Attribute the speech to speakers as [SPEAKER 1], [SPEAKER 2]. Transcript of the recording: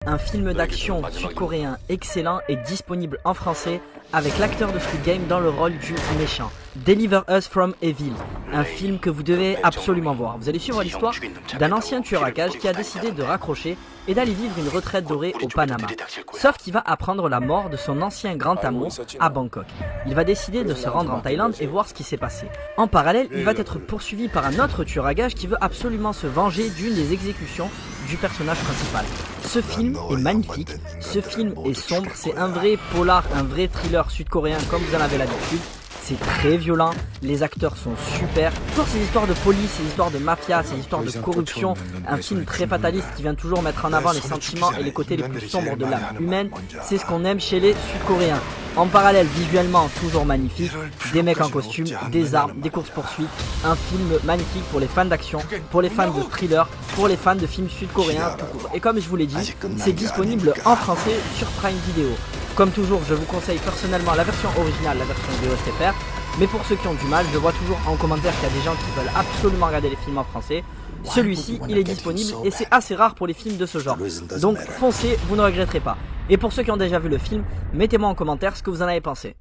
[SPEAKER 1] Un film d'action sud-coréen excellent est disponible en français avec l'acteur de Squid Game dans le rôle du méchant. Deliver Us from Evil, un film que vous devez absolument voir. Vous allez suivre l'histoire d'un ancien tueur à gages qui a décidé de raccrocher et d'aller vivre une retraite dorée au Panama. Sauf qu'il va apprendre la mort de son ancien grand amour à Bangkok. Il va décider de se rendre en Thaïlande et voir ce qui s'est passé. En parallèle, il va être poursuivi par un autre tueur à gages qui veut absolument se venger d'une des exécutions du personnage principal. Ce film est magnifique, ce film est sombre, c'est un vrai polar, un vrai thriller sud-coréen comme vous en avez l'habitude. C'est très violent, les acteurs sont super. Toujours ces histoires de police, ces histoires de mafia, ces histoires de corruption. Un film très fataliste qui vient toujours mettre en avant les sentiments et les côtés les plus sombres de l'âme humaine. C'est ce qu'on aime chez les Sud-Coréens. En parallèle, visuellement, toujours magnifique. Des mecs en costume, des armes, des courses-poursuites. Un film magnifique pour les fans d'action, pour les fans de thriller, pour les fans de films sud-coréens tout court. Et comme je vous l'ai dit, c'est disponible en français sur Prime Video. Comme toujours, je vous conseille personnellement la version originale, la version VOSTFR. Mais pour ceux qui ont du mal, je vois toujours en commentaire qu'il y a des gens qui veulent absolument regarder les films en français. Celui-ci, il est disponible et c'est assez rare pour les films de ce genre. Donc foncez, vous ne regretterez pas. Et pour ceux qui ont déjà vu le film, mettez-moi en commentaire ce que vous en avez pensé.